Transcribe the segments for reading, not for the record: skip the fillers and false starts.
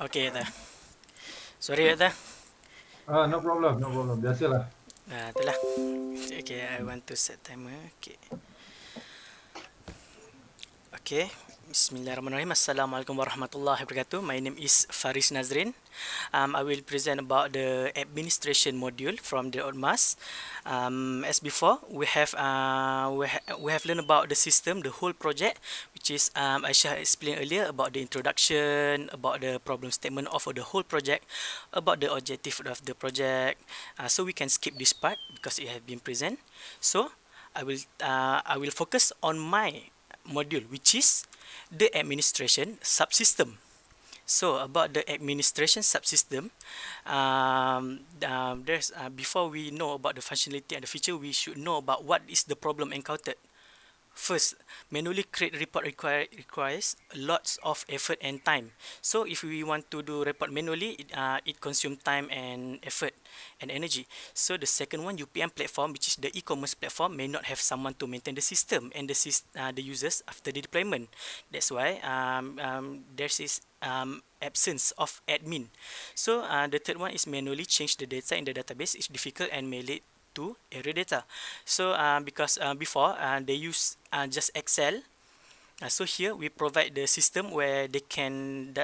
Okay, dah. Sorry, dah. No problem, no problem. Biasalah. Itulah. Okay, I want to set timer. Okay. Okay. Bismillahirrahmanirrahim. Assalamualaikum warahmatullahi wabarakatuh. My name is Faris Nazrin. I will present about the administration module from the ODMAS. As before, we have learned about the system, the whole project, which is I shall explain earlier about the introduction, about the problem statement of the whole project, about the objective of the project. So we can skip this part because it has been present. So I will focus on my module, which is the administration subsystem. So about the administration subsystem, there's before we know about the functionality and the feature, we should know about what is the problem encountered. First, manually create report requires lots of effort and time. So if we want to do report manually, it consumes time and effort and energy. So the second one, UPM platform, which is the e-commerce platform, may not have someone to maintain the system and the users after the deployment. That's why there is absence of admin. So the third one is manually change the data in the database is difficult and may lead to error data. So because before they use just Excel, so here we provide the system where they can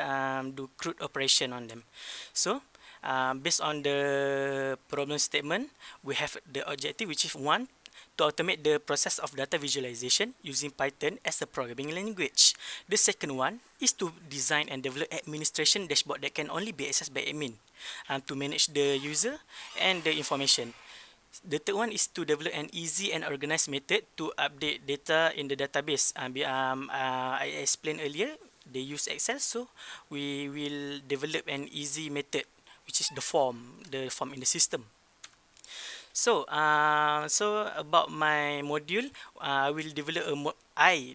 do CRUD operation on them. So based on the problem statement, we have the objective, which is one, to automate the process of data visualization using Python as a programming language. The second one is to design and develop administration dashboard that can only be accessed by admin to manage the user and the information. The third one is to develop an easy and organized method to update data in the database. I explained earlier, they use Excel, so we will develop an easy method, which is the form in the system. So about my module, I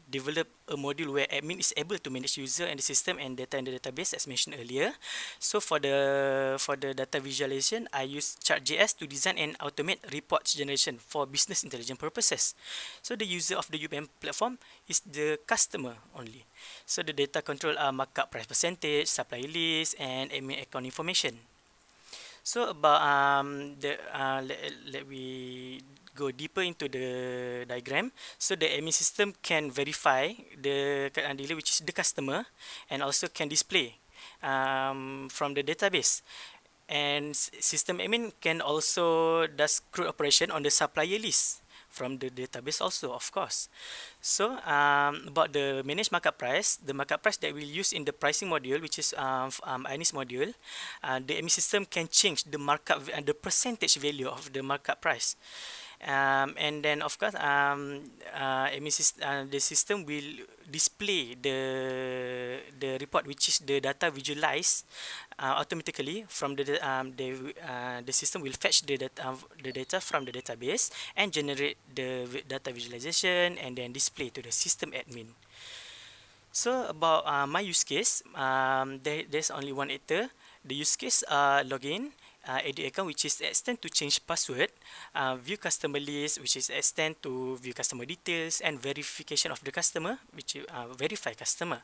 develop a module where admin is able to manage user and the system and data in the database as mentioned earlier. So for the data visualization, I use Chart.js to design and automate reports generation for business intelligence purposes. So the user of the UPM platform is the customer only. So the data control are markup price percentage, supply list, and admin account information. So about let we go deeper into the diagram. So the admin system can verify the dealer, which is the customer, and also can display from the database. And system admin can also does CRUD operation on the supplier list from the database also, of course. So about the manage markup price, the markup price that we'll use in the pricing module, which is INIS module, the admin system can change the markup and the percentage value of the markup price. And then of course the system will display the report, which is the data visualized automatically from the system will fetch the data from the database and generate the data visualization and then display to the system admin. So about my use case, there's only one actor. The use case login, edit account, which is extend to change password, view customer list, which is extend to view customer details, and verification of the customer, which verify customer.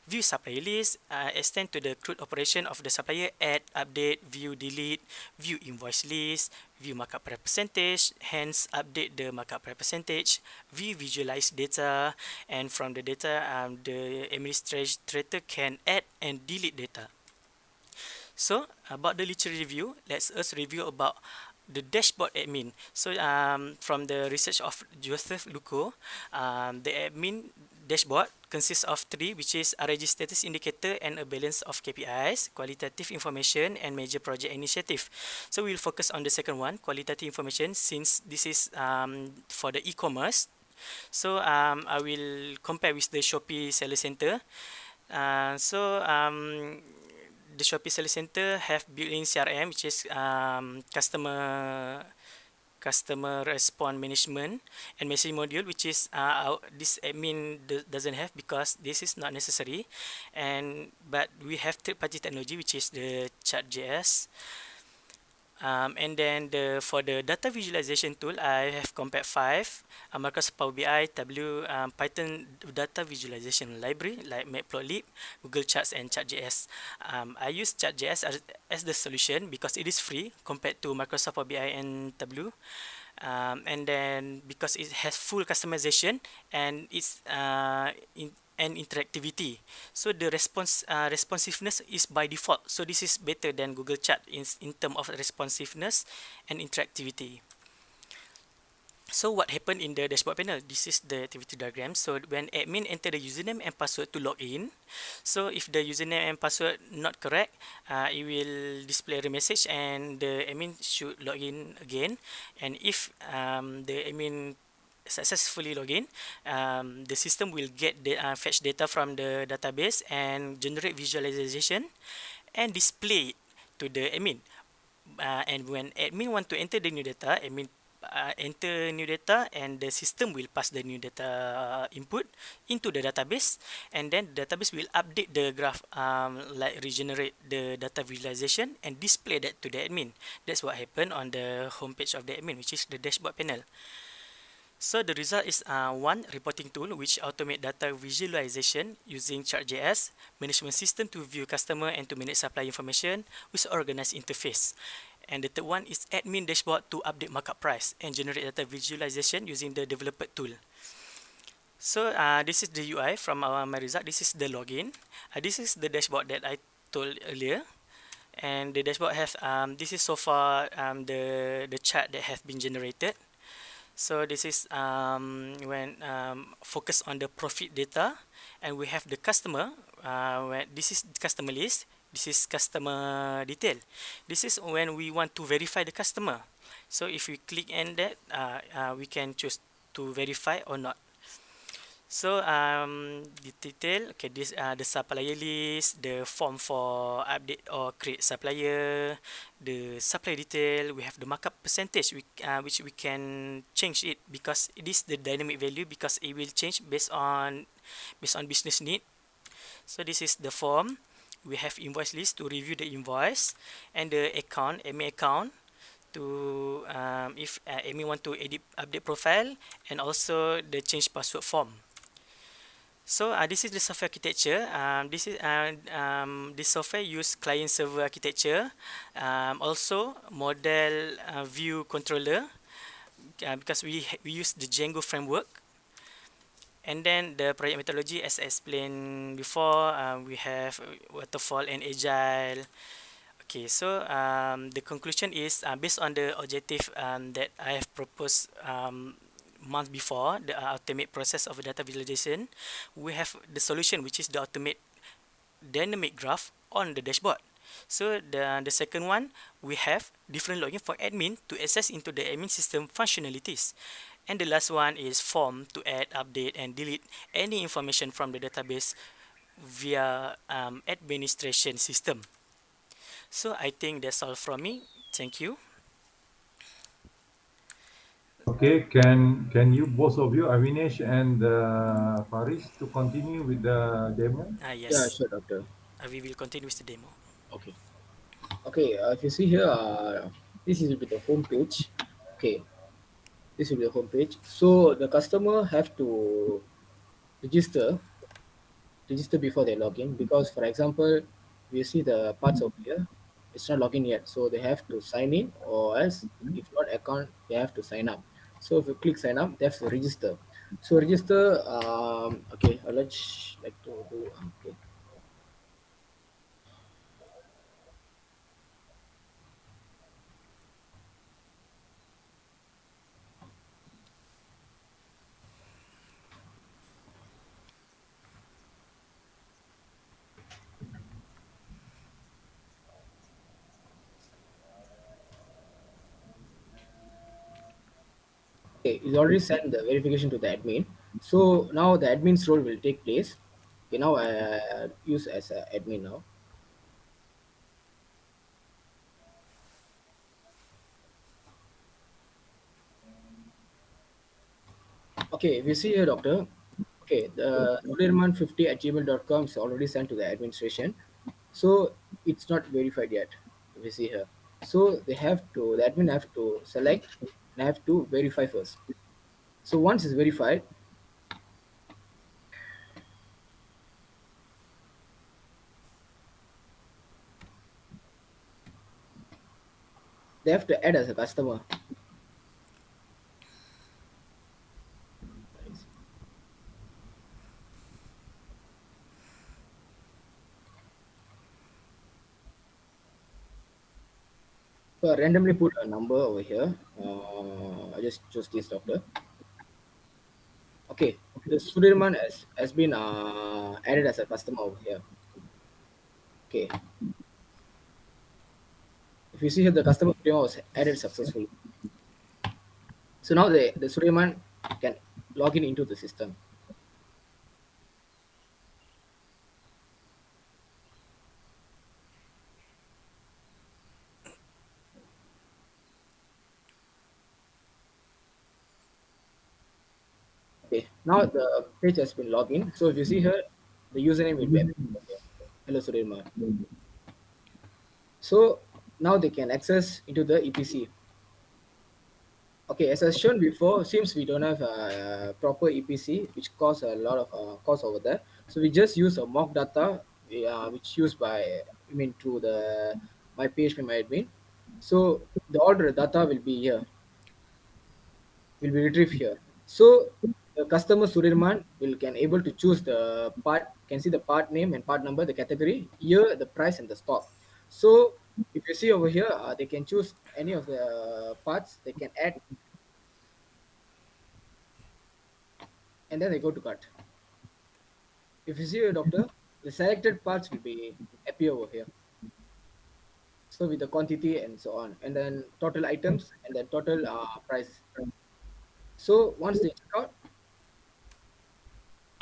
View supplier list, extend to the CRUD operation of the supplier, add, update, view, delete, view invoice list, view markup price percentage, hence update the markup price percentage, view visualize data, and from the data, the administrator can add and delete data. So about the literature review, let's us review about the dashboard admin. So from the research of Joseph Luco, the admin dashboard consists of three, which is RAG status indicator and a balance of KPIs, qualitative information, and major project initiative. So we'll focus on the second one, qualitative information, since this is for the e-commerce. So I will compare with the Shopee Seller Center. The Shopee Seller Center have built-in CRM, which is customer response management and messaging module, which is this admin doesn't have because this is not necessary. But we have third-party technology, which is the Chart.js. And then for the data visualization tool, I have Compact 5, Microsoft Power BI, Tableau, Python data visualization library like Matplotlib, Google Charts, and Chart.js. I use Chart.js as the solution because it is free compared to Microsoft Power BI and Tableau. And then because it has full customization and it's and interactivity, so the responsiveness is by default, so this is better than Google Chat in term of responsiveness and interactivity. So what happened in the dashboard panel? This is the activity diagram. So when admin enter the username and password to log in, so if the username and password not correct, it will display the message and the admin should log in again. And if the admin successfully log in, the system will get the fetch data from the database and generate visualization and display it to the admin. And when admin want to enter the new data, admin enter new data and the system will pass the new data input into the database, and then the database will update the graph, like regenerate the data visualization and display that to the admin. That's what happened on the homepage of the admin, which is the dashboard panel. So the result is one reporting tool which automate data visualization using Chart.js, management system to view customer and to manage supply information with organized interface. And the third one is admin dashboard to update markup price and generate data visualization using the developer tool. So this is the UI from my result. This is the login. This is the dashboard that I told earlier. And the dashboard have this is so far the chart that have been generated. So this is when focus on the profit data, and we have the customer. When this is customer list. This is customer detail. This is when we want to verify the customer. So if we click on that, we can choose to verify or not. So the detail, okay, this the supplier list, the form for update or create supplier, the supplier detail. We have the markup percentage, which we can change it because it is the dynamic value because it will change based on business need. So this is the form. We have invoice list to review the invoice, and the account, MA account, to if admin want to edit update profile, and also the change password form. So this is the software architecture. This software use client server architecture. Also model view controller, because we use the Django framework. And then the project methodology, as I explained before, we have waterfall and agile. Okay, so the conclusion is based on the objective that I have proposed month before, the automate process of data visualization, we have the solution, which is the automate dynamic graph on the dashboard. So the second one, we have different login for admin to access into the admin system functionalities. And the last one is form to add, update, and delete any information from the database via administration system. So I think that's all from me. Thank you. Okay, can you both of you, Avinesh and Faris, to continue with the demo? Yeah, Yes, sure, doctor. we will continue with the demo. Okay. Okay, if you see here, this is with the home page. Okay, this will be the home page. So the customer have to register register before they log in because, for example, we see the parts over here. It's not login yet, so they have to sign in, or else if not account, they have to sign up. So if you click sign up, they have to register. So register. Okay, let's like to do. Okay. Okay, it's already sent the verification to the admin. So now the admin's role will take place. Okay, now I use as a admin now. Okay, if you see here, doctor. Okay, the Suleiman50 at gmail.com is already sent to the administration. So it's not verified yet. If you see here. So the admin have to select and have to verify first. So once it's verified, they have to add as a customer. So I randomly put a number over here. I just choose this doctor. Okay, the Sudirman has been added as a customer over here. Okay, if you see here, the customer Sudirman was added successfully. So now the Sudirman can log in into the system. Okay, now the page has been logged in. So if you see here, the username will be okay. Hello Sudirman. So now they can access into the EPC. Okay, as I shown before, seems we don't have a proper EPC, which cause a lot of cost over there. So we just use a mock data, which used by, I mean, through the my PHP my admin. So the order data will be here, will be retrieved here. So the customer Sudirman will can able to choose the part, can see the part name and part number, the category, year, the price, and the stock. So if you see over here, they can choose any of the parts. They can add, and then they go to cart. If you see a doctor, the selected parts will be appear over here. So with the quantity and so on, and then total items and then total price. So once they check out,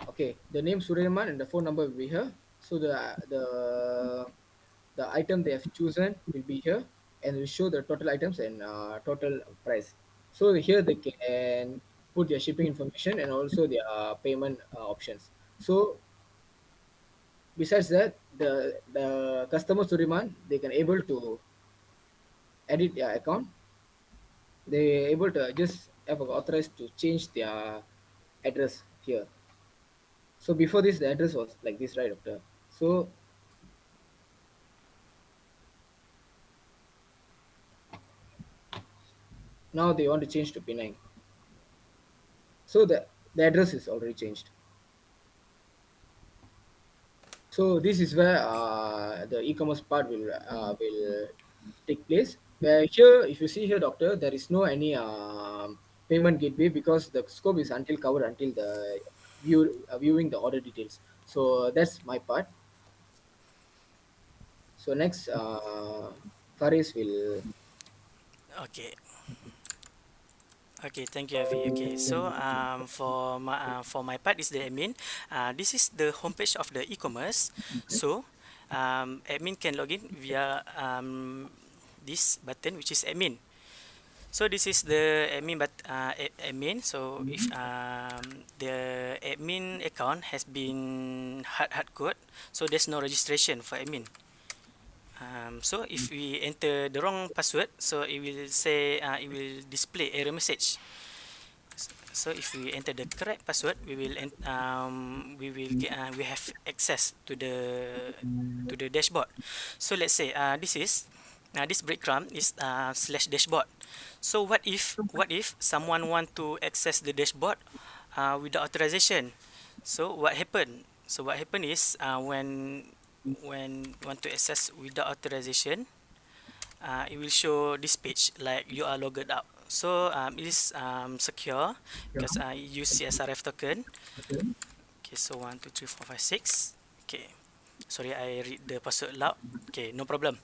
okay, the name Suryaman and the phone number will be here. So the item they have chosen will be here, and will show the total items and total price. So here they can put their shipping information and also their payment options. So besides that, the customer Suriman, they can able to edit their account. They able to just have authorized to change their address here. So before this, the address was like this, right, doctor? So now they want to change to Penang. So the address is already changed. So this is where the e-commerce part will take place. Where here, if you see here, doctor, there is no any payment gateway because the scope is until covered until the viewing the order details. So that's my part. So next, Faris will. Okay. Okay, thank you, Avi. Okay, so for my part is the admin. This is the homepage of the e-commerce. So admin can log in via this button, which is admin. So this is the admin. So if the admin account has been hard code, so there's no registration for admin. So if we enter the wrong password, so it will say it will display error message. So if we enter the correct password, we have access to the dashboard. So let's say this breadcrumb is slash dashboard. So what if someone want to access the dashboard without authorization? So what happened? So what happened is when want to access without authorization, it will show this page like you are logged out. So it is secure because you use CSRF token. Okay, so 1 2 3 4 5 6. Okay, sorry, I read the password loud. Okay, no problem.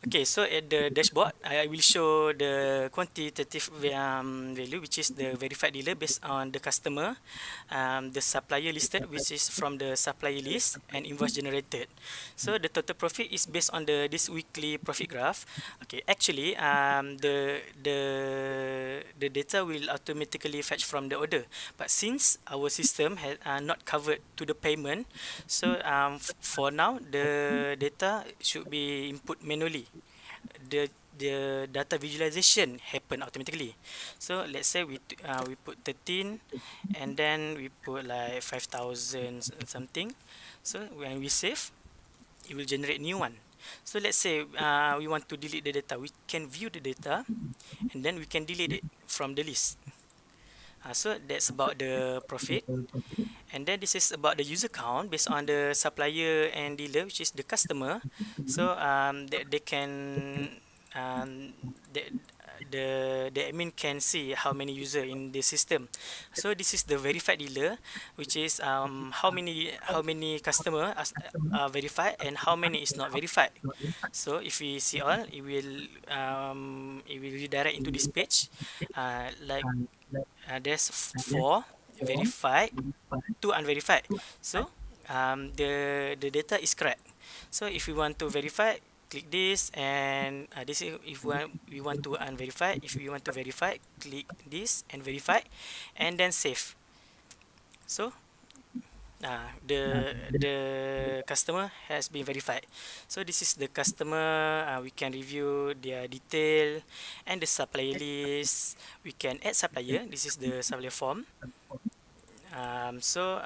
Okay, so at the dashboard, I will show the quantitative value, which is the verified dealer based on the customer, the supplier listed, which is from the supplier list, and invoice generated. So the total profit is based on this weekly profit graph. Okay, actually, the data will automatically fetch from the order, but since our system has not covered to the payment, so for now the data should be input manually. the data visualization happen automatically. So let's say we put 13, and then we put like 5,000 something. So when we save, it will generate new one. So let's say we want to delete the data, we can view the data, and then we can delete it from the list. So that's about the profit. And then this is about the user count based on the supplier and dealer, which is the customer. So they can um, the, the admin can see how many user in the system. So this is the verified dealer, which is how many customer are verified and how many is not verified. So if we see all, it will redirect into this page. Like there's four verified, two unverified. So the data is correct. So if we want to verify, click this, and this is if we want to unverify. If we want to verify, click this and verify, and then save. So the customer has been verified. So this is the customer. We can review their detail and the supplier list. We can add supplier. This is the supplier form. So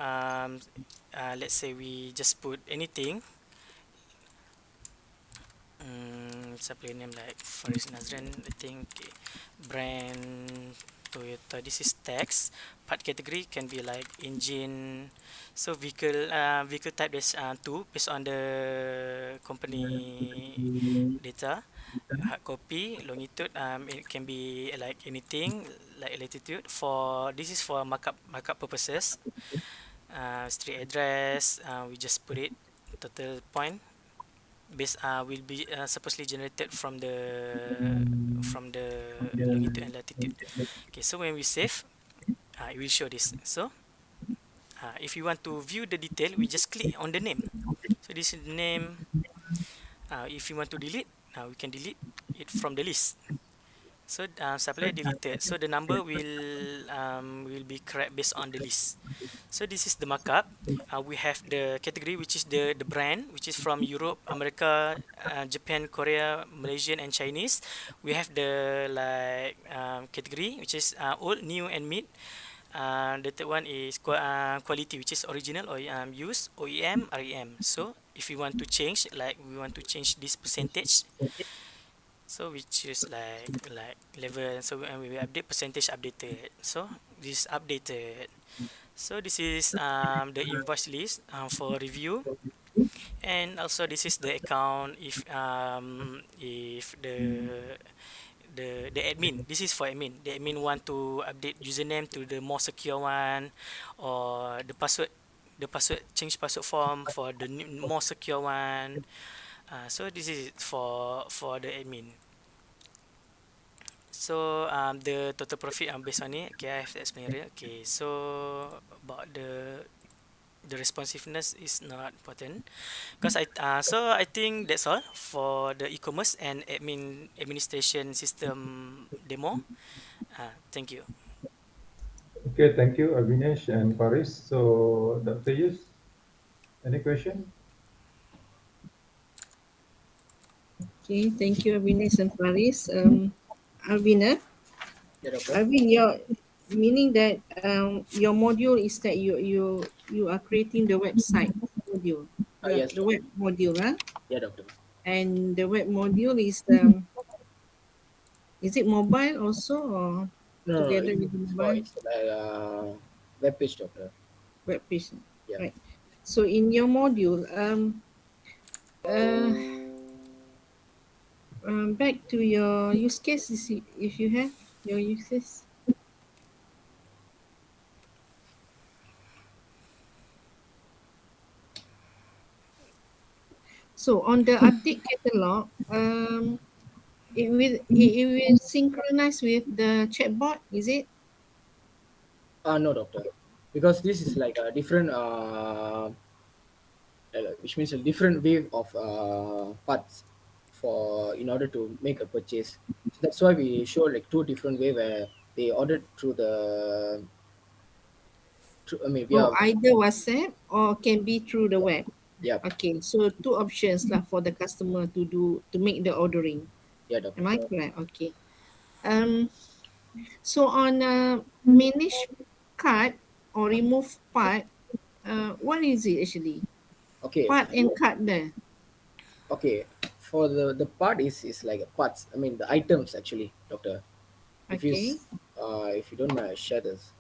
let's say we just put anything, supplier name like Faris Nazran, I think. Okay. Brand Toyota, this is text. Part category can be like engine. So vehicle type is two based on the company data. Hard copy, longitude, it can be like anything like latitude. For this is for markup purposes. Street address, we just put it. Total point base will be supposedly generated from the longitude and latitude. Okay, so when we save, it will show this. So if you want to view the detail, we just click on the name. So this is the name. If you want to delete, we can delete it from the list. So supplier deleted. So the number will be correct based on the list. So this is the markup. We have the category, which is the brand, which is from Europe, America, Japan, Korea, Malaysian, and Chinese. We have the like category, which is old, new, and mid. The third one is quality, which is original or used, OEM, REM. So if we want to change, like we want to change this percentage, so we choose like level. So we update percentage updated. So this updated. So this is the invoice list for review, and also this is the account if the admin. This is for admin. The admin want to update username to the more secure one, or the password change password form for the more secure one. So this is for the admin. So the total profit based on it. Okay, I have to explain it. Okay, so about the responsiveness is not important, because I think that's all for the e-commerce and administration system demo. Thank you. Okay, thank you, Avinesh and Faris. So, Dr. Yus, any question? Okay, thank you, Avinash and Faris. Alvina, Yeah, doctor. Alvin, your meaning that your module is that you are creating the website module, Yes, the doctor. web module, huh? Yeah, doctor. And the web module is it mobile also or No, no, together with the mobile it's like web page, doctor. web page, Yeah. right? So in your module, uh, back to your use case, if you have your use case. So on the update catalog, it will synchronize with the chatbot, is it? No, doctor. Because this is like a different, which means a different way of parts for in order to make a purchase. So that's why we show like two different way where they ordered through the. Through, I mean, we Oh, are. either WhatsApp or can be through the web. Yeah. Okay, so two options lah for the customer to make the ordering. Yeah, Am doctor. I correct? Okay. Um, so on manage card or remove part, what is it actually? Okay, Part and card there. okay. For the part is like parts. I mean the items actually, doctor. If you Okay. if you don't mind, I share this.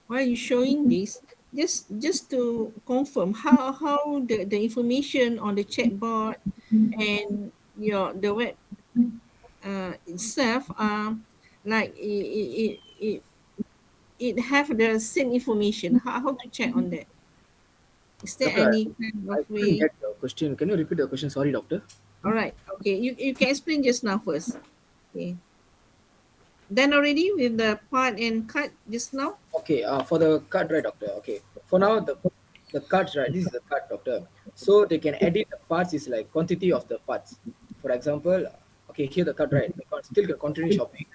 Why are you showing this? Just to confirm how the information on the chatbot and your the web itself like it have the same information. How to check on that? Is there Doctor, any kind I of couldn't way? get the question. Can you repeat the question? Sorry, doctor. All right. Okay. You can explain just now first. Okay. Then already with the part and cut just now. Okay, for the card, right, doctor. Okay, for now the cards, right. This is the card, doctor. So they can edit the parts is like quantity of the parts. For example, okay, here the card, right. They can still can continue shopping.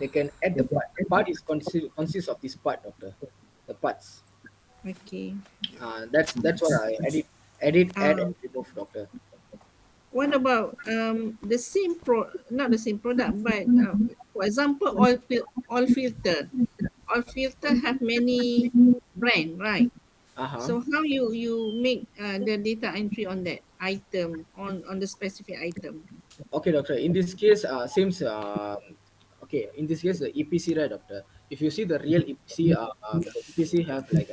They can add the part. Part is consists of this part, doctor. The parts. Okay. That's what I edit, add, Um, and remove, doctor. what about the same not the same product, but for example, oil filter. Oil filter have many brand, right? Uh huh. So how you make the data entry on that item on the specific item? Okay, doctor. In this case, seems okay. In this case, the EPC, right, doctor. If you see the real EPC, the EPC have like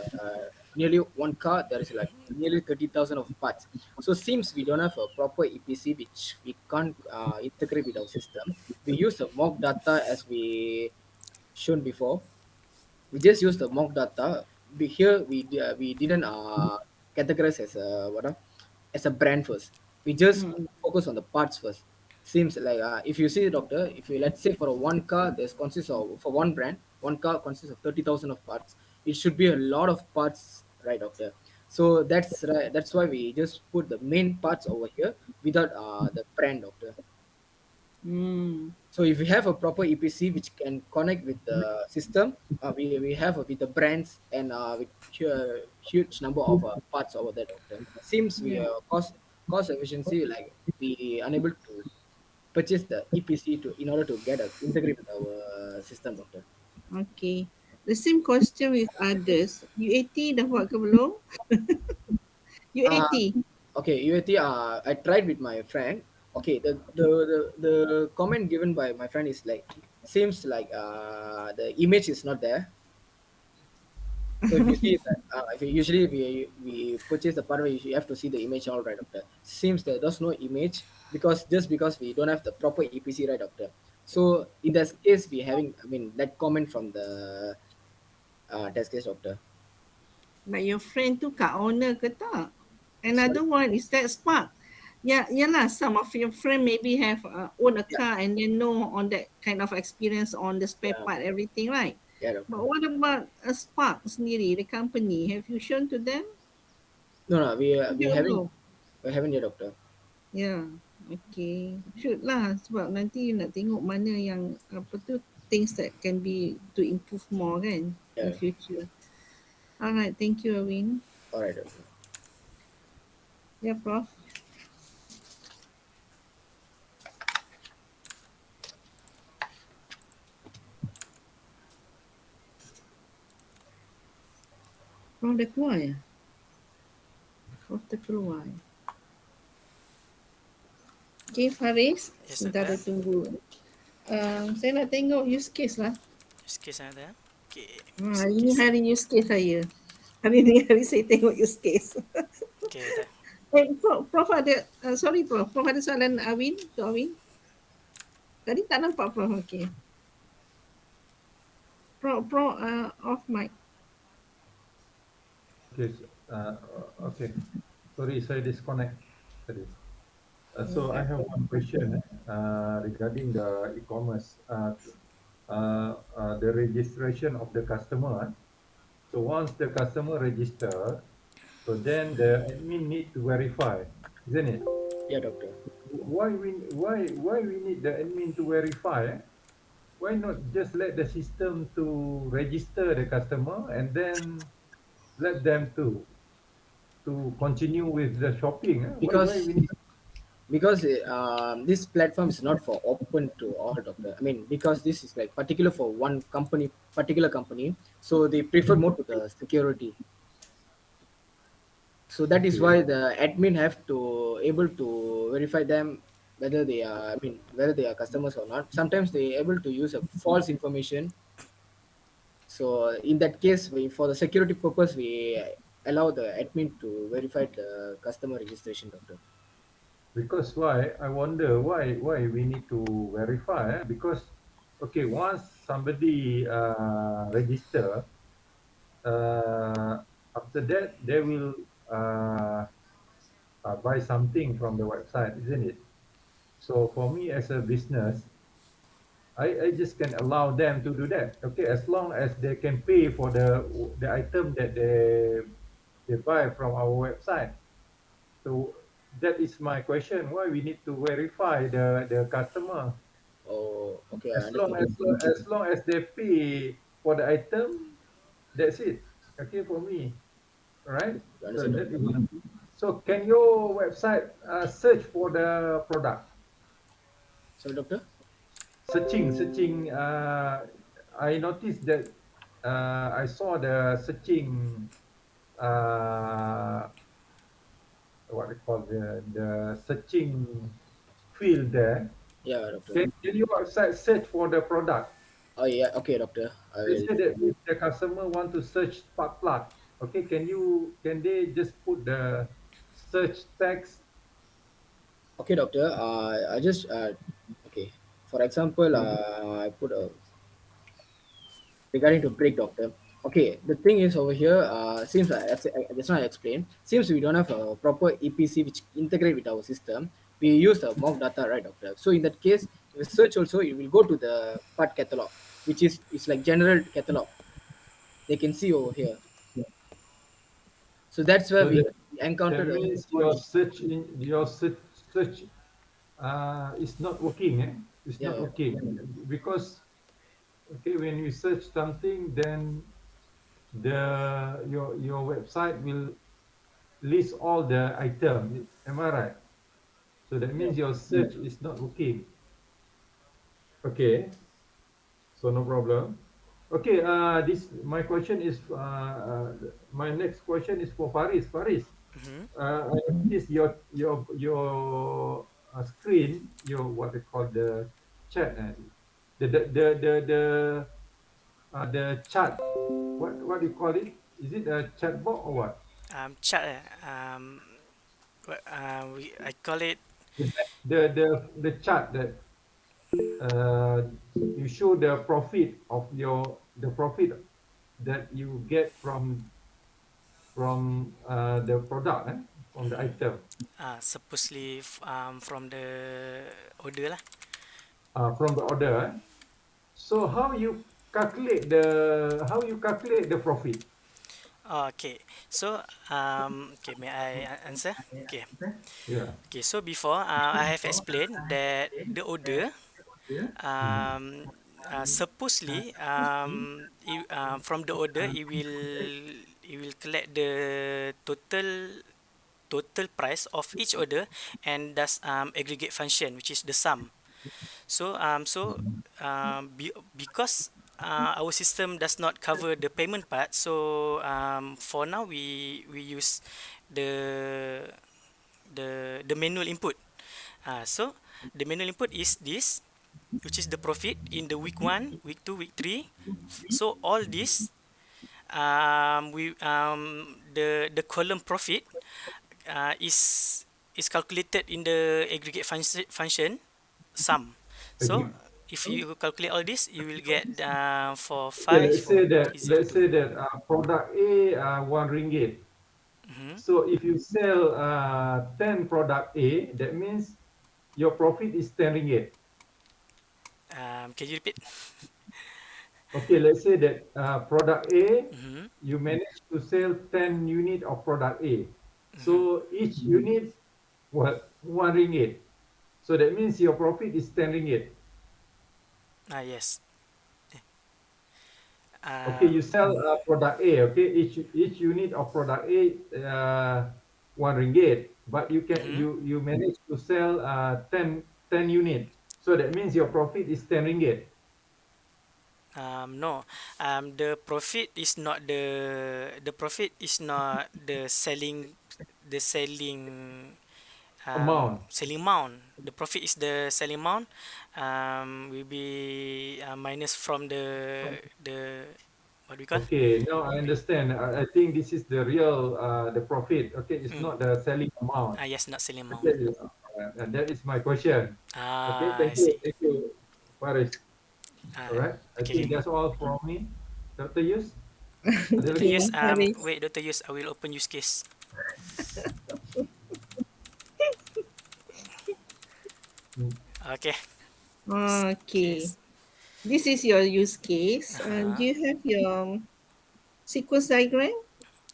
nearly one car. There is like nearly 30,000 of parts. So seems we don't have a proper EPC, which we can't integrate with our system. We use the mock data as we shown before. We just use the mock data. We didn't categorize as a as a brand first. We just Mm, focus on the parts first. Seems like if you see, doctor, if you, let's say, for a one car, there's consists of, for one brand, one car consists of 30,000 of parts. It should be a lot of parts, right, doctor? So that's right. That's why we just put the main parts over here without the brand, doctor. mm, So if we have a proper EPC which can connect with the system, we have with the brands and with huge number of parts over there, doctor. Seems we yeah. cost efficiency, like we unable to purchase the EPC to in order to get a integrate with our system, doctor. Okay. The same question with others. UAT dah buat ke belum? Uh, UAT. okay, UAT. I tried with my friend. Okay, the comment given by my friend is like seems like the image is not there. So if you see that, if you, usually we purchase the part where you have to see the image, all right, doctor. Seems that there's no image because just because we don't have the proper EPC, right, doctor. So in that case, we having, I mean, that comment from the test case, doctor. But your friend tu kat owner ke tak? Sorry. Another one is that spark. Yeah, yalah. Some of your friend maybe have own a Yeah, car and then know on that kind of experience on the spare yeah, part everything, right? yeah, doctor. But what about a spark sendiri, the company? Have you shown to them? No, no, we Tidak haven't, belum. we haven't yet, doctor. Yeah, okay. Should lah sebab nanti you nak tengok mana yang apa tu things that can be to improve more kan in Yeah, future. Alright, thank you, Erwin. all right, doctor. Yeah, Prof. Prof dah keluar ya? Prof dah keluar ya? Okay, Faris. Yes, Sebentar ada. dia tunggu. Saya nak tengok use case lah. Use case ada. Okay, use Hari ni case. hari use case saya. Hari ni hari saya tengok use case. Okay, dah. Prof ada, sorry Prof. Prof ada soalan Awin? Tu Awin? Tadi tak nampak Prof. Okay. Prof off mic. Okay, okay. Sorry, saya disconnect tadi. So I have one question regarding the e-commerce, the registration of the customer. So once the customer register, so then the admin need to verify, isn't it? Yeah, doctor. Why we need the admin to verify? why not just let the system to register the customer and then let them to continue with the shopping? Why because we need? because this platform is not for open to all, doctor. I mean, because this is like particular for one company, particular company, so they prefer more to the security. So that is Okay, why the admin have to able to verify them whether they are, I mean, whether they are customers or not. Sometimes they able to use a false information. So in that case, we, for the security purpose, we allow the admin to verify the customer registration, doctor. because why? I wonder why we need to verify? Because okay, once somebody register, uh, after that they will uh, buy something from the website, isn't it? So for me as a business, I just can allow them to do that. Okay, as long as they can pay for the item that they buy from our website. So that is my question. Why we need to verify the customer? Oh, okay, I As long understand. as as long as they pay for the item, that's it. Okay, for me, all right. I So understand, that doctor. is. So can your website search for the product? Sorry, doctor. Searching. I noticed that I saw the searching. Uh, what they call the searching field there. Yeah, doctor. Can your website search for the product? Oh yeah, okay, doctor. I They will. say that if the customer want to search spark plug, okay, can they just put the search text? Okay, doctor. I just okay. For example, I put a regarding to break, doctor. Okay, the thing is over here. Seems that's not explained. Seems we don't have a proper EPC which integrate with our system. We use the mock data, right, doctor? So in that case, if you search also, you will go to the part catalog, which is it's like general catalog. They can see over here. So that's where So we that encountered a means small your issue. search search is not working. It's Yeah, not yeah, working because okay, when you search something, then your website will list all the item. Am I right? So that yeah. means your search is not working. Okay, so no problem. Okay, this my question is my next question is for Faris. Faris, Mm-hmm. I noticed your screen, your what they call the chat, the chat. What do you call it? Is it a chatbot or what? Chat. I call it. The chart that you show the profit of the profit that you get from the product, from the Mm-hmm. item, Supposedly from the order lah. from the order. So how you calculate the profit? Okay. So okay, may I answer? Okay. Yeah. Okay. So before I have explained that the order um, supposedly from the order it will collect the total price of each order and does aggregate function, which is the sum. So because our system does not cover the payment part, so for now we use the the manual input. So the manual input is this, which is the profit in the week 1, week 2, week 3. So all this we the column profit is calculated in the aggregate function sum. So Okay. if you calculate all this, you will get for Okay, 5 let's 0 2. say that product A ringgit. Mm-hmm. So if you sell 10 product A, that means your profit is 10 ringgit. Can you repeat? Okay, let's say that product A, Mm-hmm. you manage to sell 10 unit of product A. Mm-hmm. So each unit, what, 1 ringgit. So that means your profit is 10 ringgit. Yes. Okay, Uh, you sell product A. Okay, each unit of product A, RM1, but mhm. you manage to sell 10 unit. So that means your profit is 10 ringgit. No, the profit is not the Amount. selling amount. The profit is the selling amount. Will be minus from the what we call. Okay, now I understand. I think this is the real the profit. Okay, it's Mm. not the selling amount. Yes, not selling amount. Okay, and that is my question. Okay, I see. thank you, Faris. All Uh, right, I okay, think okay. that's all from me. Dr. Yus, ada Dr. lagi? Yus, Okay, Haris. wait, Dr. Yus, I will open use case. Hmm. Okay, use Okay. case. This is your use case. Do Uh-huh. you have your sequence diagram?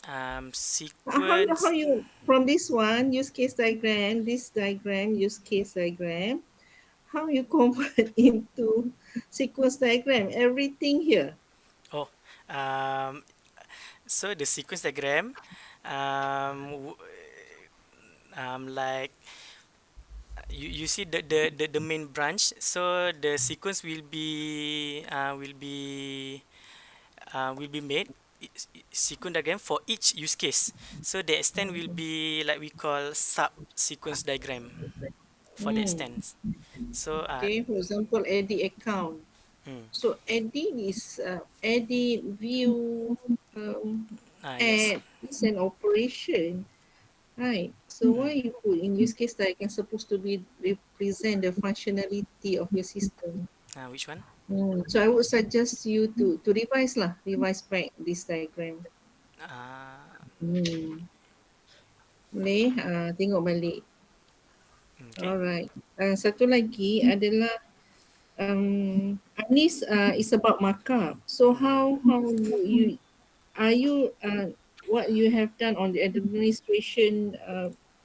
How Sequence. you from this one use case diagram, this diagram, use case diagram, how you convert into sequence diagram? Everything here. Oh, um, so the sequence diagram, w- like you see the main branch. So the sequence will be made sequence diagram for each use case. So the extent will be like we call sub sequence diagram for the Hmm. extents. So Okay, for example, edit account. mm, So edit is edit view yes. add is an operation. Right. So Mm. why you put in use case diagram supposed to be represent the functionality of your system? Which one? So I would suggest you to revise lah, revise back this diagram. Uh, Hmm. Boleh tengok balik. okay. Alright. Satu lagi adalah Anis is about markup. So Mm. how you are you what you have done on the administration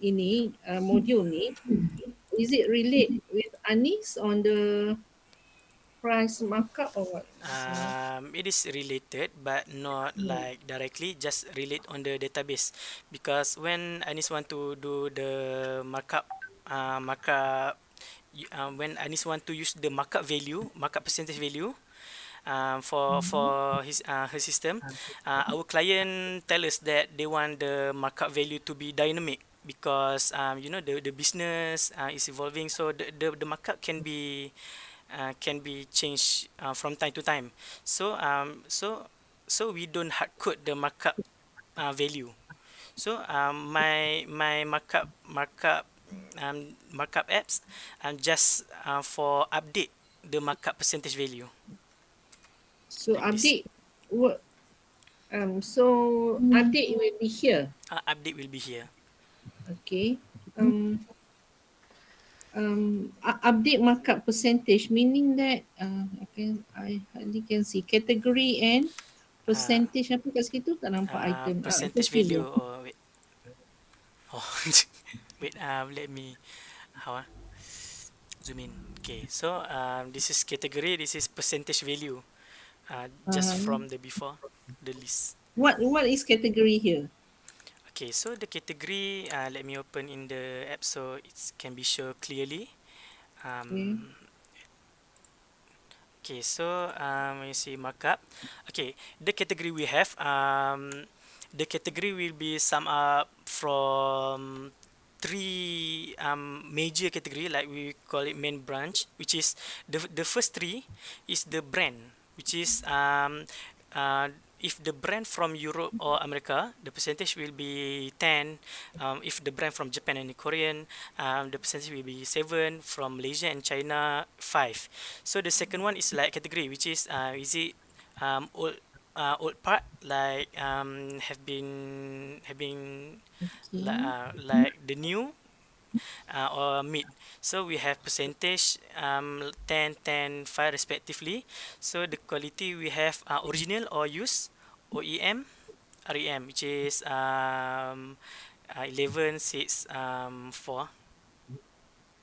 ini module ni, is it relate with Anis on the price markup or what? It is related, but not Hmm. like directly, just relate on the database. Because when Anis want to do the markup, when Anis want to use the markup percentage value, for her system, our client tell us that they want the markup value to be dynamic because the business is evolving, so the markup can be changed from time to time. So we don't hard code the markup value. So my markup apps just for update the markup percentage value So like this. update what so update will be here. Update will be here. Okay. Um update markup percentage meaning that I hardly can see category and Uh, percentage apa kat situ tak nampak item. Apa Percentage value. symbol? Oh wait. Oh wait. Let me how zoom in. Okay. So this is category. This is percentage value. Just Uh, from the before the list. what is category here? Okay. So the category. Let me open in the app so it can be shown clearly. Okay. Um, Okay, so when you see markup, okay, the category we have, the category will be sum up from three major category, like we call it main branch, which is the first three is the brand, which is uh, if the brand from Europe or America, the percentage will be 10. If the brand from Japan and Korean, the percentage will be 7. From Malaysia and China, 5. So the second one is like category, which is it old part like Okay. like the new or mid. So we have percentage 10, 10, 5 respectively. So the quality we have original or use, OEM, REM, which is 11, 6, 4.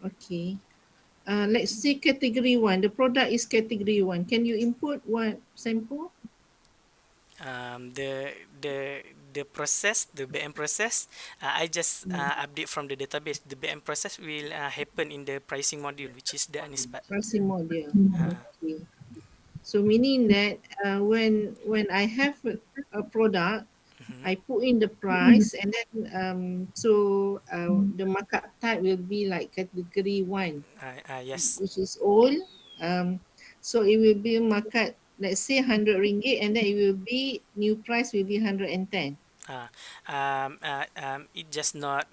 Okay. Let's see category one. The product is category one. Can you input one sample? The process, the backend process, I just update from the database. The backend process will happen in the pricing module, which is the Anis part. Pricing module. Uh, Okay. So meaning that when I have a product, mhm. I put in the price, and then the markup type will be like category one, Yes. which is all. Um, so it will be markup, let's say 100 ringgit, and then it will be new price will be 110. Uh, it just not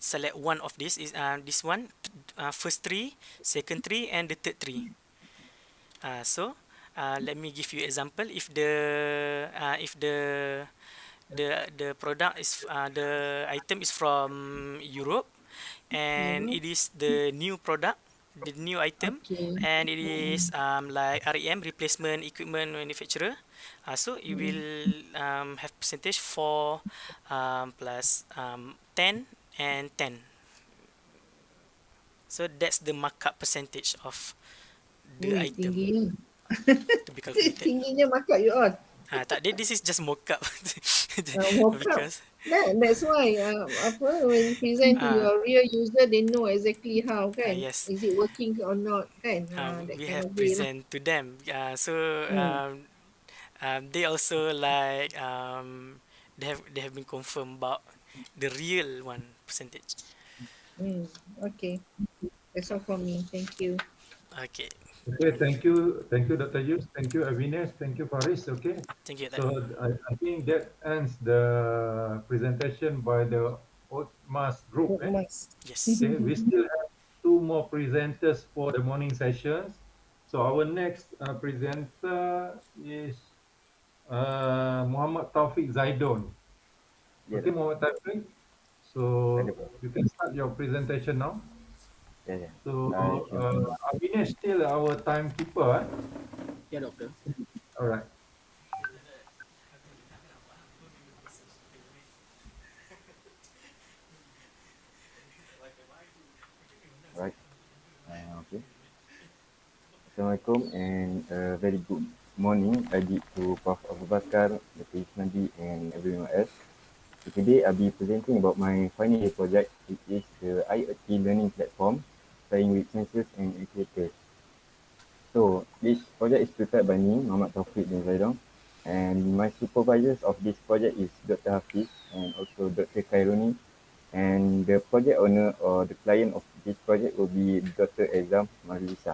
select one of this is this one, first three, second three, and the third three. Let me give you example. If the product is the item is from Europe, and Europe. it is the new product, the new item, Okay. and it is like REM, replacement equipment manufacturer. So it Mm. will have percentage 4 plus 10 and 10. So that's the markup percentage of the Ui, item tingginya. to be calculated. Tingginya markup you all. Tak, this is just mock-up Mock-up. because That's why apa, when you present to uh, your real user, they know exactly how, kan, yes, is it working or not, kan, that we kind have of way lah. present to them. Mm. They also like they have been confirmed about the real one percentage. Mm. Okay, that's all from me. Thank you. Okay, Okay, thank you, Dr. Yus, thank you, Avinash, thank you, Faris. Okay, thank you. so I think that ends the presentation by the Otmas group. Oh, Mas. Yes. Okay, we still have two more presenters for the morning sessions. So our next presenter is Muhammad Taufik Zaidon. Ya, Okay, dah. Muhammad Taufik. Ada So apa? you can start your presentation now. Ya, ya. So Baik, okay. Avinash still our timekeeper. Yeah, doctor. All right. Alright. Okay. Assalamualaikum and very good morning Adik to Prof. Abu Bakar, Dr. Ismandi and everyone else. So today I'll be presenting about my final year project, which is the IoT learning platform playing with sensors and actuators. So this project is prepared by me, Muhammad Taufik bin Zaidong, and my supervisors of this project is Dr. Hafiz and also Dr. Khairuni, and the project owner or the client of this project will be Dr. Ezam Marlisa.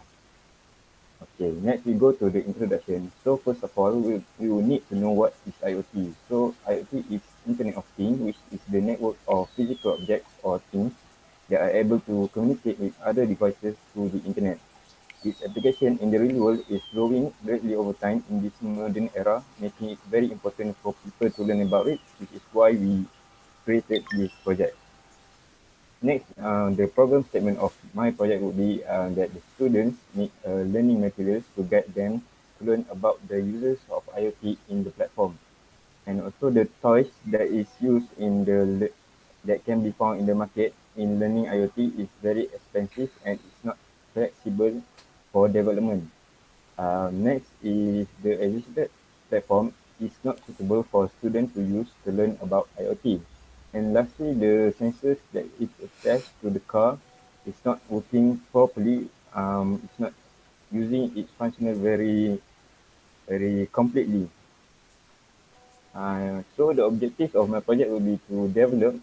Okay, next we go to the introduction. So first of all, we will need to know what is IoT. So IoT is Internet of Things, which is the network of physical objects or things that are able to communicate with other devices through the internet. Its application in the real world is growing greatly over time in this modern era, making it very important for people to learn about it, which is why we created this project. Next, the problem statement of my project would be that the students need learning materials to guide them to learn about the uses of IoT in the platform, and also the toys that is used in that can be found in the market in learning IoT is very expensive and it's not flexible for development. Next is the existing platform is not suitable for students to use to learn about IoT. And lastly, the sensors that is attached to the car is not working properly. It's not using its functional very completely. So the objective of my project will be to develop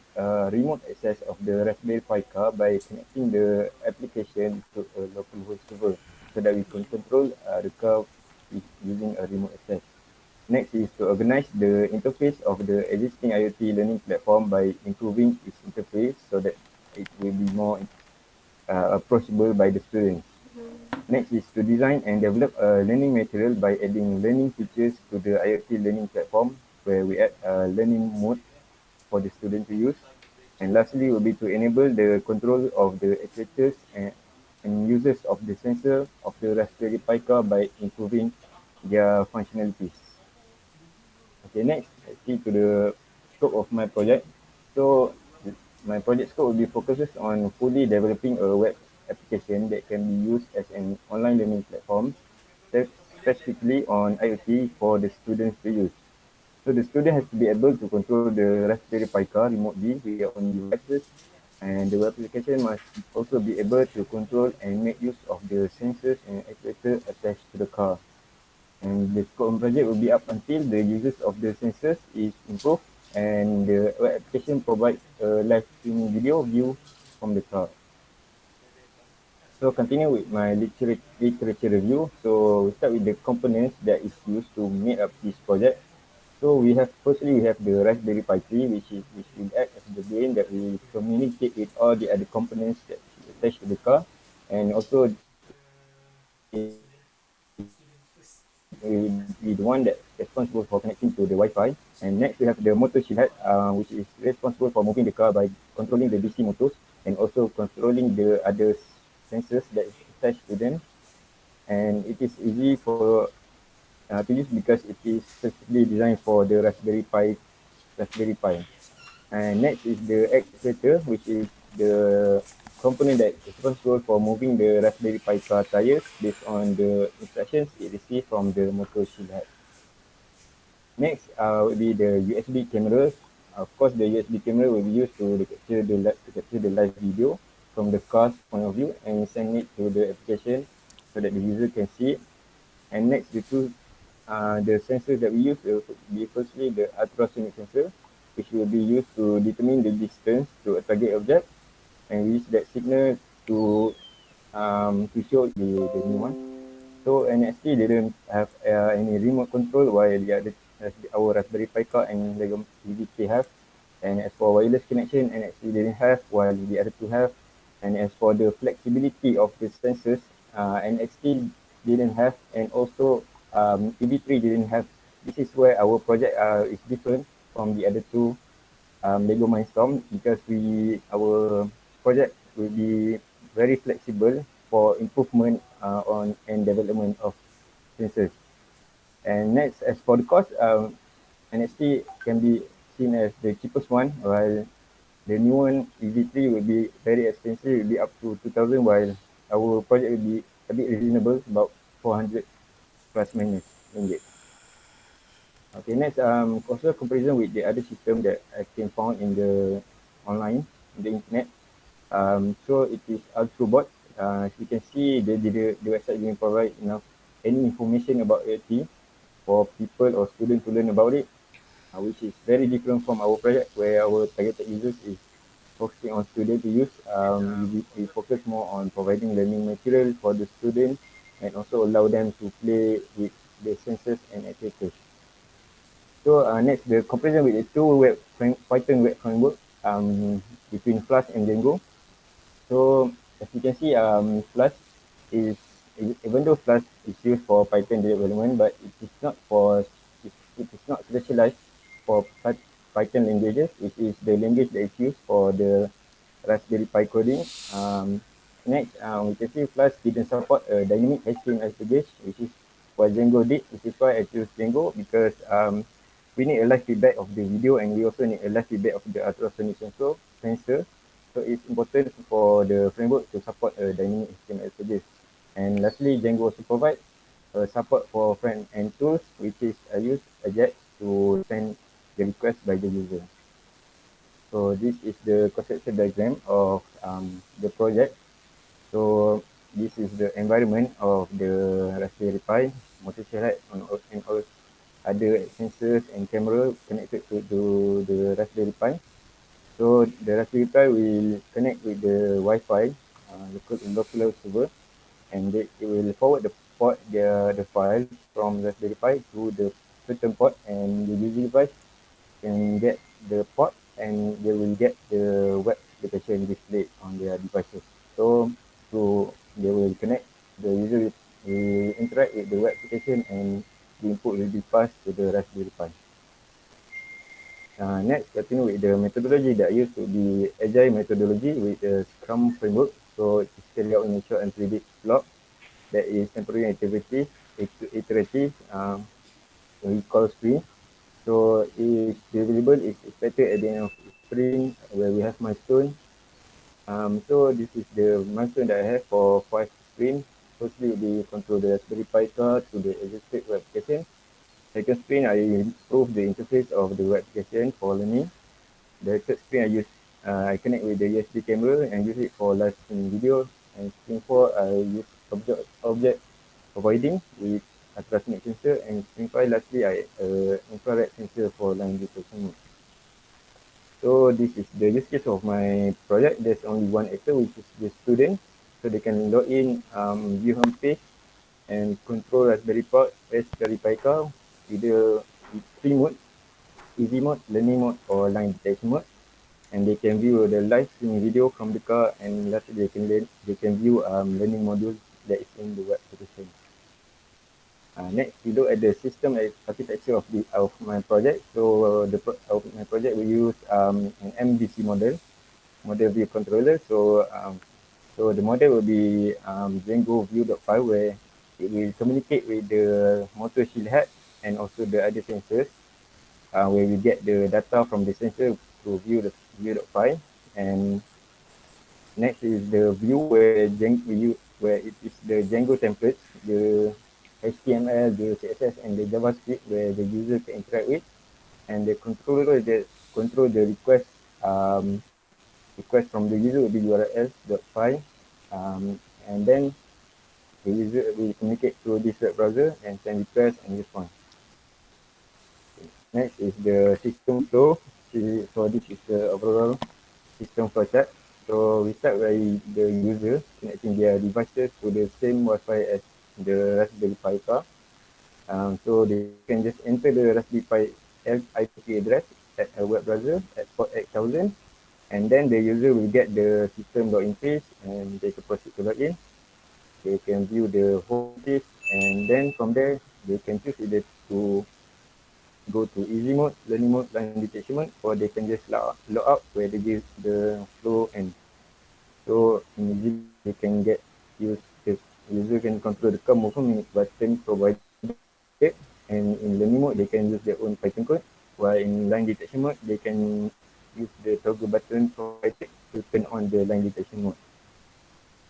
remote access of the Raspberry Pi car by connecting the application to a local host server so that we can control the car using a remote access. Next is to organize the interface of the existing IoT learning platform by improving its interface so that it will be more approachable by the students. Next is to design and develop a learning material by adding learning features to the IoT learning platform where we add a learning mode for the student to use. And lastly will be to enable the control of the actuators and users of the sensor of the Raspberry Pi car by improving their functionalities. Okay, next, let's see to the scope of my project. So my project scope will be focuses on fully developing a web application that can be used as an online learning platform, specifically on IoT for the students to use. So the student has to be able to control the Raspberry Pi car remotely with their own devices, and the application must also be able to control and make use of the sensors and actuators attached to the car. And the scope of project will be up until the uses of the sensors is improved and the web application provides a live streaming video view from the car. So continue with my literature review. So we start with the components that is used to make up this project. So firstly we have the Raspberry Pi 3, which will act as the brain that will communicate with all the other components that is attached to the car, and also will be the one that's responsible for connecting to the Wi-Fi. And next we have the motor shield head, which is responsible for moving the car by controlling the DC motors and also controlling the other sensors that is attached to them. And it is easy for to use because it is specifically designed for the Raspberry Pi. And next is the actuator, which is the component that is responsible for moving the Raspberry Pi car tires based on the instructions it received from the motor shield head. Next would be the USB camera. Of course, the USB camera will be used to capture the live video from the car's point of view and send it to the application so that the user can see it. And next, the sensors that we use will be firstly the ultrasonic sensor, which will be used to determine the distance to a target object, and we use that signal to show the new one. So NXT didn't have any remote control while the other our Raspberry Pi car and Lego EVK have. And as for wireless connection, NXT didn't have while the other two have. And as for the flexibility of the sensors, NXT didn't have, and also EV3 didn't have. This is where our project is different from the other two Lego Mindstorm, because our project will be very flexible for improvement on and development of sensors. And next, as for the cost, NXT can be seen as the cheapest one, while the new one EV3 will be very expensive, will be up to 2,000, while our project will be a bit reasonable, about 400 plus minus ringgit. Okay, next, also comparison with the other system that I can found in the online, in the internet. So it is Ultrabot. As you can see, the website didn't provide enough any information about AT for people or students to learn about it, which is very different from our project where our targeted users is focusing on student to use. We focus more on providing learning material for the students and also allow them to play with the sensors and actuators. So next, the comparison with the Python web framework between Flash and Django. So as you can see, Flash is even though Flash is used for Python development, but it is not specialized for Python languages, which is the language that is used for the Raspberry Pi coding. Next, we can see Flash didn't support a dynamic HTML package, which is what Django did, which is why I choose Django, because we need a live feedback of the video and we also need a live feedback of the ultrasonic sensor. So it's important for the framework to support a dynamic HTML pages. And lastly, Django also provides support for front-end tools, which is use Ajax to send the request by the user. So this is the conceptual diagram of the project. So this is the environment of the Raspberry Pi, motor shield and all other sensors and camera connected to the Raspberry Pi. So the Raspberry Pi will connect with the Wi-Fi local server, and it will forward the file from Raspberry Pi to the certain port, and the user device can get the port and they will get the web application displayed on their devices. So they will connect, the user will interact with the web application and the input will be passed to the Raspberry Pi. Next, continue with the methodology that used to be agile methodology with the Scrum framework. So it is carried out in a short and predict block that is temporary activity, iterative, we call sprint. So each deliverable is expected at the end of sprint where we have milestone. So this is the milestone that I have for 5 sprint. Firstly, we control the Raspberry Pi car to the existing web application. Second screen, I improve the interface of the web application for learning. The third screen, I connect with the USB camera and use it for live streaming video. And screen 4, I use object avoiding with ultrasonic sensor. And screen 5, lastly, I infrared sensor for line detection mode. So this is the use case of my project. There's only one actor, which is the student. So they can log in, view home page, and control Raspberry Pi car, either with free mode, easy mode, learning mode, or line detection mode. And they can view the live streaming video from the car, and lastly they can view learning modules that is in the web application. Next, we look at the system architecture of my project. So my project will use an MVC model view controller. So the model will be Django view.py, where it will communicate with the motor shield head and also the other sensors, where we get the data from the sensor to view.py. And next is the view where it is the Django templates, the HTML, the CSS, and the JavaScript where the user can interact with, and the controller that control the request from the user will be url.py, and then the user will communicate through this web browser and send request and response. Next is the system flow. So this is the overall system flow chart. So we start by the user connecting their devices to the same Wi-Fi as the Raspberry Pi car. So they can just enter the Raspberry Pi IP address at a web browser at port 8000, and then the user will get the system login page and they can proceed to log in. They can view the home page, and then from there they can choose either to go to easy mode, learning mode, line detection mode, or they can just log out where they give the flow end. So in easy mode, they can the user can control the car movement button provided, and in learning mode they can use their own Python code, while in line detection mode they can use the toggle button provided to turn on the line detection mode.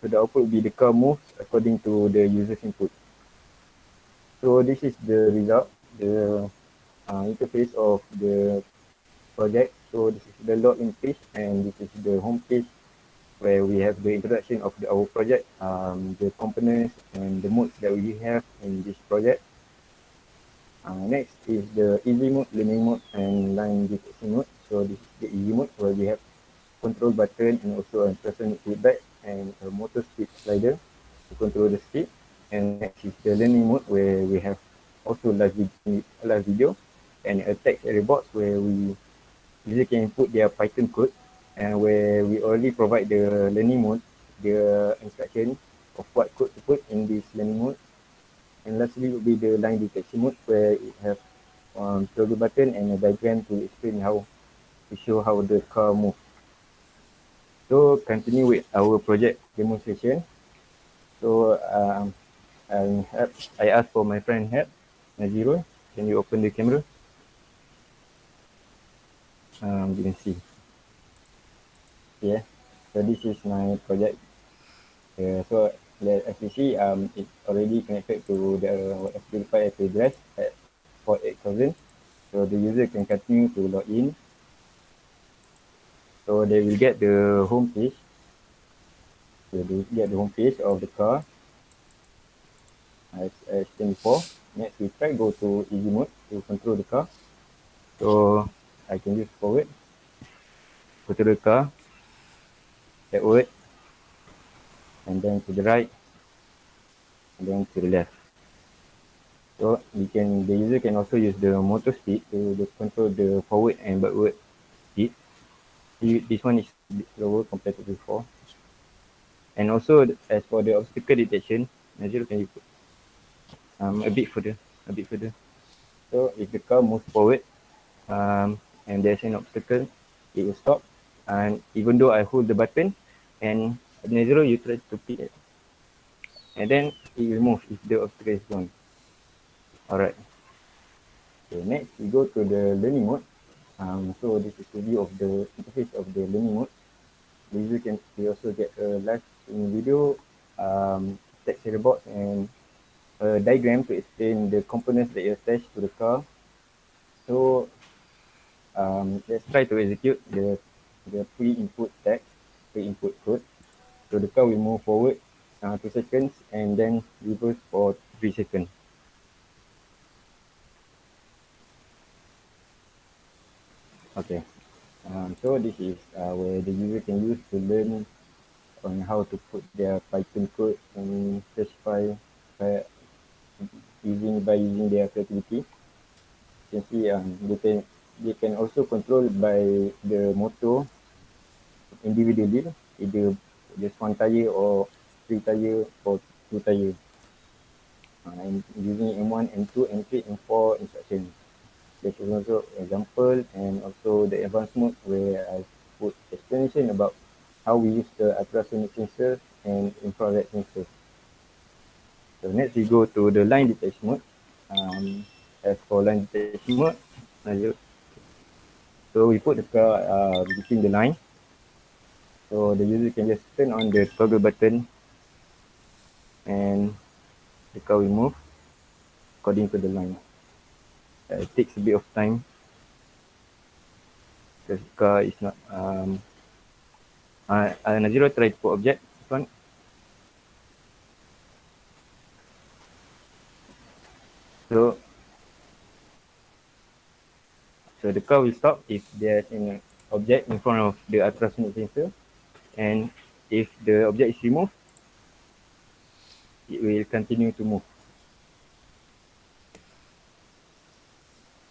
So the output will be the car moves according to the user's input. So this is the result, the interface of the project. So this is the login page, and this is the home page where we have the introduction of our project, the components and the modes that we have in this project. Next is the easy mode, learning mode, and line detection mode. So this is the easy mode where we have control button and also a ultrasonic feedback and a motor speed slider to control the speed. And next is the learning mode where we have also live video and a text area box where we user can input their Python code, and where we already provide the learning mode, the instruction of what code to put in this learning mode. And lastly would be the line detection mode where it have toggle button and a diagram to explain to show how the car moves. So continue with our project demonstration. So I asked for my friend help, Nazirul. Can you open the camera? You can see. Yeah. So this is my project. So as you see, it's already connected to the Raspberry Pi IP address at port 8000. So the user can continue to log in. So they will get the home page. So they will get the home page of the car as explained before. Next, we try go to easy mode to control the car. So I can use forward, control the car, backward, and then to the right, and then to the left. So the user can also use the motor speed to control the forward and backward speed. This one is a bit slower compared to before. And also as for the obstacle detection, Nazir, can you put a bit further, a bit further. So if the car moves forward, and there's an obstacle, it will stop. And even though I hold the button, and Nazir, you try to pick it, and then it will move if the obstacle is gone. Alright. Okay, next we go to the learning mode. So this is the view of the interface of the learning mode. The user can also get a live streaming video, text area box, and a diagram to explain the components that you attach to the car. So let's try to execute the pre-input text, pre-input code. So the car will move forward 2 seconds and then reverse for 3 seconds. Okay. So this is where the user can use to learn on how to put their Python code and specify by using their creativity. You can see they can also control by the motor individually, either just one tire or three tire or two tire. And using M1, M2, M3, M4 instructions. This is also example and also the advanced mode where I put explanation about how we use the ultrasonic sensor and infrared sensor. So next we go to the line detection mode. As for line detection mode, so we put the car between the line. So the user can just turn on the toggle button and the car will move according to the line. It takes a bit of time because the car is not. Naziro try to put object. This one. So so the car will stop if there's an object in front of the ultrasonic sensor, and if the object is removed, it will continue to move.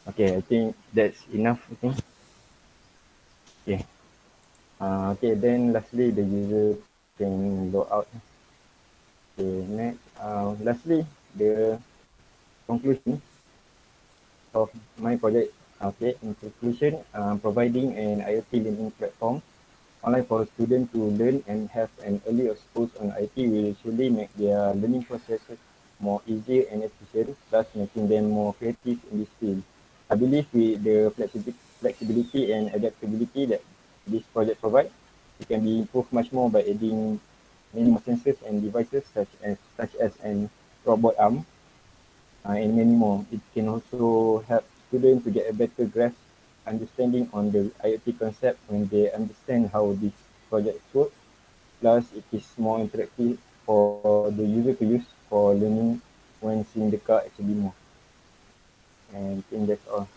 Okay, I think that's enough. I think. Okay. Okay, then lastly, the user can log out. Okay, next. Lastly, the conclusion of my project. Okay, in conclusion, providing an IoT learning platform online for students to learn and have an early exposure on IT will surely make their learning processes more easier and efficient, thus making them more creative in this field. I believe with the flexibility and adaptability that this project provides, it can be improved much more by adding many more sensors and devices such as an robot arm and many more. It can also help students to get a better grasp understanding on the IoT concept when they understand how this project works. Plus, it is more interactive for the user to use for learning when seeing the car actually move. And I think that's all.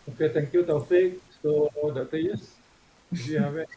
Okay, thank you, Taufik. So, Dr. Yus, do you have it?